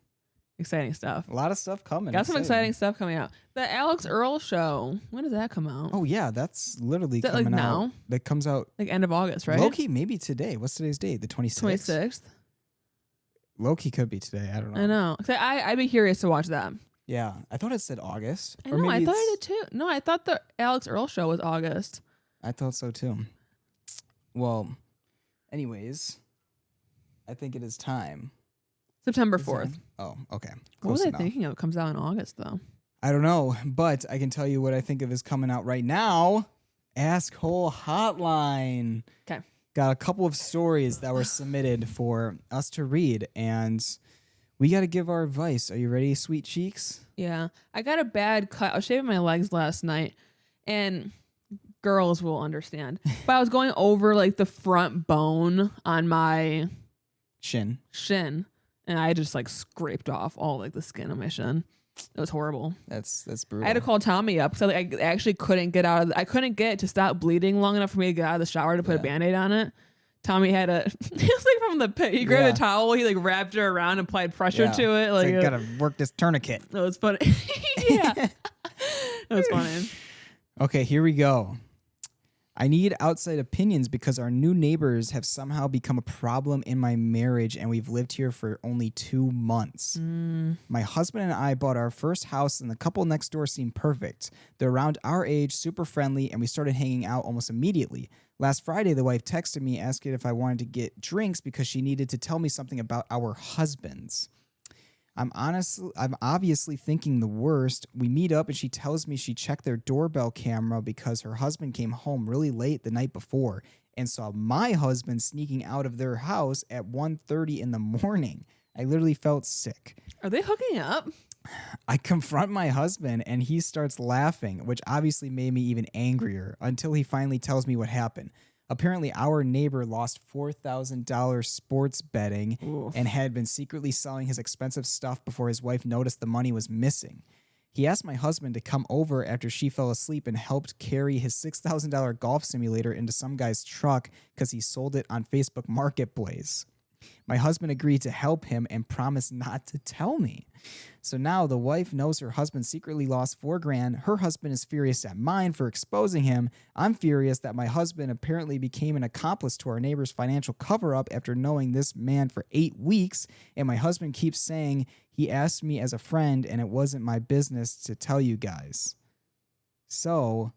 Exciting stuff. A lot of stuff coming. Got some exciting stuff coming out. The Alex Earl show. When does that come out? Oh yeah, that's literally that coming like out. now? That comes out Like end of August, right? Loki maybe today. What's today's date? The 26th. 26th. Loki could be today. I don't know. I know. I'd be curious to watch that. Yeah, I thought it said August. I know. I thought it did too. No, I thought the Alex Earl show was August. I thought so too. Well, anyways, I think it is time. September 4th. Oh, okay. What was Close I enough. thinking of? It comes out in August though. I don't know, but I can tell you what I think of is coming out right now. Ask Hole Hotline. Okay. Got a couple of stories that were submitted for us to read, and we got to give our advice. Are you ready, sweet cheeks? Yeah. I got a bad cut. I was shaving my legs last night, and girls will understand. But I was going over like the front bone on my Shin. and I just like scraped off all like the skin on my shin. It was horrible. That's brutal. I had to call Tommy up because I actually couldn't get out of I couldn't get it to stop bleeding long enough for me to get out of the shower to put a Band-Aid on it. Tommy had it was like from the pit. He grabbed a towel, he like wrapped it around and applied pressure to it. Like, gotta work this tourniquet. It was funny. Yeah. It was funny. Okay, here we go. I need outside opinions because our new neighbors have somehow become a problem in my marriage, and we've lived here for only 2 months. My husband and I bought our first house, and the couple next door seemed perfect. They're around our age, super friendly, and we started hanging out almost immediately. Last Friday, the wife texted me asking if I wanted to get drinks because she needed to tell me something about our husbands. I'm obviously thinking the worst. We meet up and she tells me she checked their doorbell camera because her husband came home really late the night before and saw my husband sneaking out of their house at 1:30 in the morning. I literally felt sick. Are they hooking up? I confront my husband and he starts laughing, which obviously made me even angrier until he finally tells me what happened. Apparently, our neighbor lost $4,000 sports betting and had been secretly selling his expensive stuff before his wife noticed the money was missing. He asked my husband to come over after she fell asleep and helped carry his $6,000 golf simulator into some guy's truck because he sold it on Facebook Marketplace. My husband agreed to help him and promised not to tell me. So now the wife knows her husband secretly lost $4,000. Her husband is furious at mine for exposing him. I'm furious that my husband apparently became an accomplice to our neighbor's financial cover-up after knowing this man for 8 weeks. And my husband keeps saying he asked me as a friend and it wasn't my business to tell you guys. So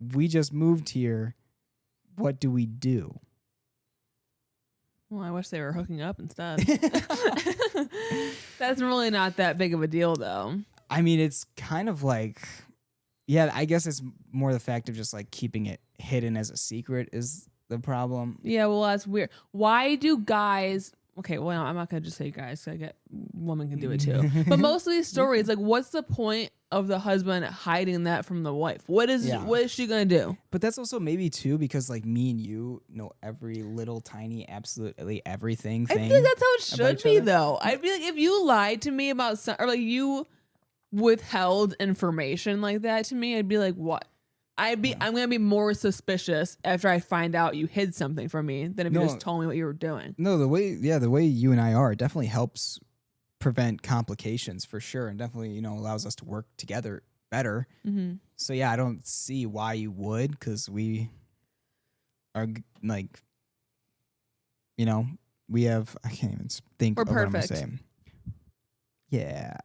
we just moved here. What do we do? Well, I wish they were hooking up instead. That's really not that big of a deal, though. I mean, it's kind of like, yeah, I guess it's more the fact of just like keeping it hidden as a secret is the problem. Yeah, well, that's weird. Why do guys... Okay, well, I'm not going to just say guys. 'Cause I get women can do it too. But most of these stories, like, what's the point of the husband hiding that from the wife? What is she going to do? But that's also maybe too because like me and you know every little tiny absolutely everything thing. I feel like that's how it should be though. I feel like if you lied to me about or like you withheld information like that to me, I'd be like, what? I'm gonna be more suspicious after I find out you hid something from me than if you just told me what you were doing. No, the way you and I are definitely helps prevent complications for sure, and definitely allows us to work together better. Mm-hmm. So yeah, I don't see why you would, because we are like, we have, I can't even think. We're of perfect. What I'm saying. Yeah.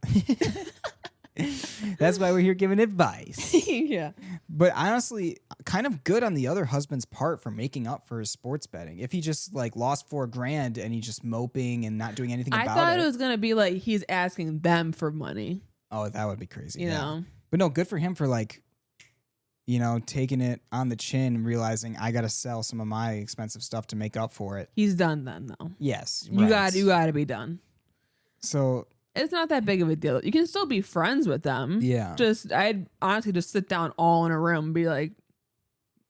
That's why we're here giving advice. Yeah. But honestly, kind of good on the other husband's part for making up for his sports betting. If he just like lost $4,000 and he's just moping and not doing anything about it. I thought it was going to be like he's asking them for money. Oh, that would be crazy. You know? But no, good for him for like, taking it on the chin and realizing I got to sell some of my expensive stuff to make up for it. He's done then though. Yes. You got to be done. So it's not that big of a deal. You can still be friends with them. Yeah. I'd honestly just sit down all in a room and be like,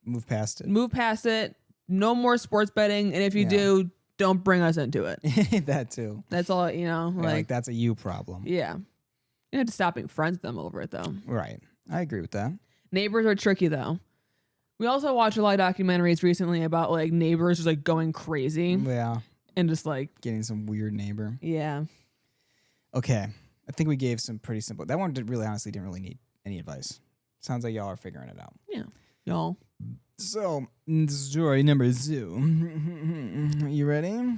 move past it. No more sports betting. And if you do, don't bring us into it. That too. That's all, like that's a you problem. Yeah. You have to stop being friends with them over it though. Right. I agree with that. Neighbors are tricky though. We also watched a lot of documentaries recently about like neighbors just like going crazy. Yeah. And just like getting some weird neighbor. Yeah. Okay. I think we gave some pretty simple. That one honestly didn't really need any advice. Sounds like y'all are figuring it out. Yeah. Y'all. So, story number 2. You ready?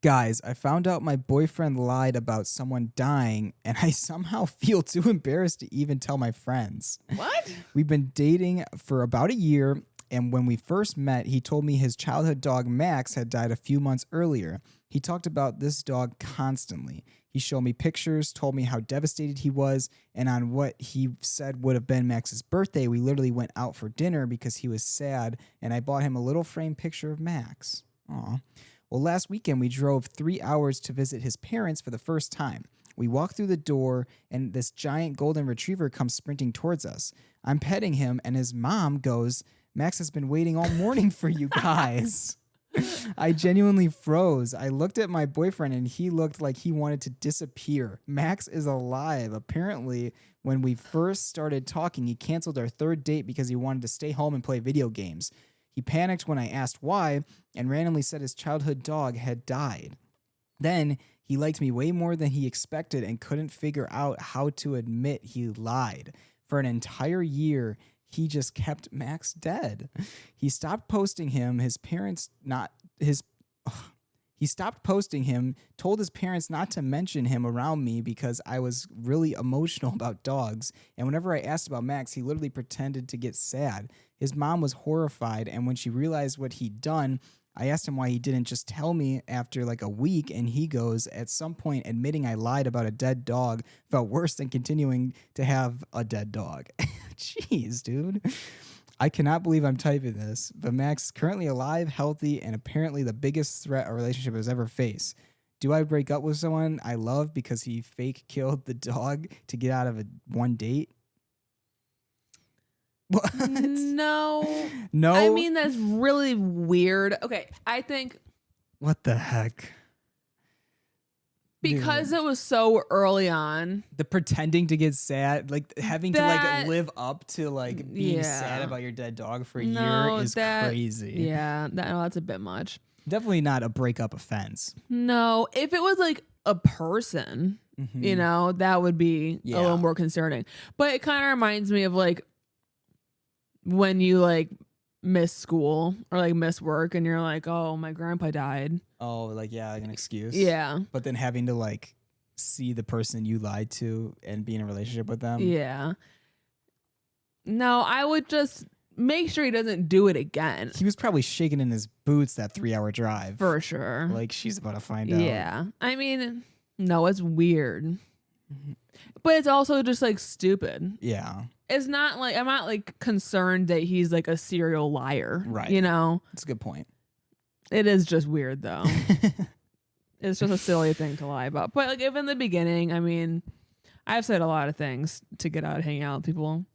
Guys, I found out my boyfriend lied about someone dying, and I somehow feel too embarrassed to even tell my friends. What? We've been dating for about a year, and when we first met, he told me his childhood dog Max had died a few months earlier. He talked about this dog constantly. He showed me pictures, told me how devastated he was, and on what he said would have been Max's birthday, we literally went out for dinner because he was sad, and I bought him a little framed picture of Max. Aw. Well, last weekend, we drove 3 hours to visit his parents for the first time. We walk through the door, and this giant golden retriever comes sprinting towards us. I'm petting him, and his mom goes, Max has been waiting all morning for you guys. I genuinely froze. I looked at my boyfriend, and he looked like he wanted to disappear. Max is alive. Apparently, when we first started talking, he canceled our third date because he wanted to stay home and play video games. He panicked when I asked why and randomly said his childhood dog had died. Then he liked me way more than he expected and couldn't figure out how to admit he lied. For an entire year, he just kept Max dead. He stopped posting him, he stopped posting him, told his parents not to mention him around me because I was really emotional about dogs. And whenever I asked about Max, he literally pretended to get sad. His mom was horrified, and when she realized what he'd done, I asked him why he didn't just tell me after like a week, and he goes, at some point, admitting I lied about a dead dog felt worse than continuing to have a dead dog. Jeez, dude. I cannot believe I'm typing this, but Max is currently alive, healthy, and apparently the biggest threat a relationship has ever faced. Do I break up with someone I love because he fake killed the dog to get out of one date? What? No. No? I mean, that's really weird. Okay, I think What the heck? because it was so early on. The pretending to get sad, like having to That- live up to like being sad Yeah. about your dead dog for a No, year is crazy. Yeah, that's a bit much. Definitely not a breakup offense. No, if it was like a person, you know, that would be a little more concerning. But it kind of reminds me of like when you like miss school or like miss work and you're like, oh, my grandpa died. Oh, like, yeah, like an excuse. Yeah. But then having to like see the person you lied to and be in a relationship with them. Yeah. No, I would just make sure he doesn't do it again. He was probably shaking in his boots that 3-hour drive. For sure. Like, she's about to find out. Yeah. I mean, no, it's weird. But it's also just like stupid. Yeah. It's not like I'm not like concerned that he's like a serial liar. Right. You know? That's a good point. It is just weird though. It's just a silly thing to lie about. But like if in the beginning, I mean, I've said a lot of things to get out hanging out with people.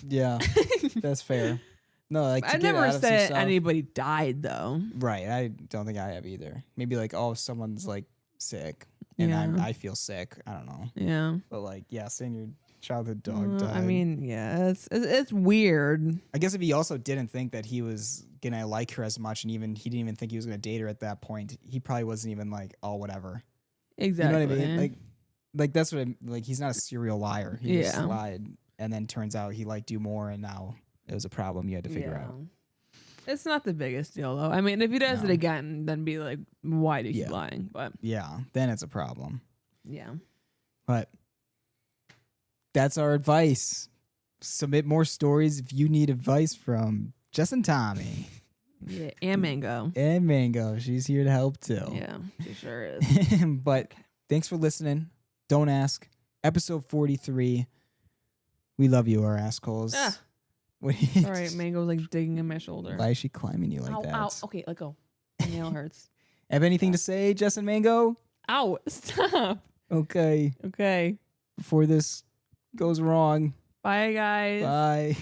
Yeah. That's fair. No, like I to get never out of some said stuff- anybody died though. Right. I don't think I have either. Maybe like, oh, someone's like sick and Yeah. I feel sick. I don't know. Yeah. But like, yeah, saying your childhood dog died. I mean, yeah, it's weird. I guess if he also didn't think that he was gonna like her as much, and he didn't even think he was gonna date her at that point, he probably wasn't even like, oh, whatever. Exactly. You know what I mean? Like that's what like he's not a serial liar. He just Yeah. lied, and then turns out he liked you more, and now it was a problem you had to figure out. It's not the biggest deal though. I mean, if he does No. it again, then be like, why do you Yeah. keep lying? But Yeah, then it's a problem. yeah. But that's our advice. Submit more stories if you need advice from Jess and Tommy. Yeah. And Mango. And Mango. She's here to help too. Yeah, she sure is. But thanks for listening. Don't ask. Episode 43. We love you, our assholes. Ah. What- All right, Mango's like digging in my shoulder. Why is she climbing you like ow, that? ow. Okay, let go. My nail hurts. Have anything to say, Jess and Mango? Ow, stop. Okay. Okay. Before this goes wrong. Bye, guys. Bye.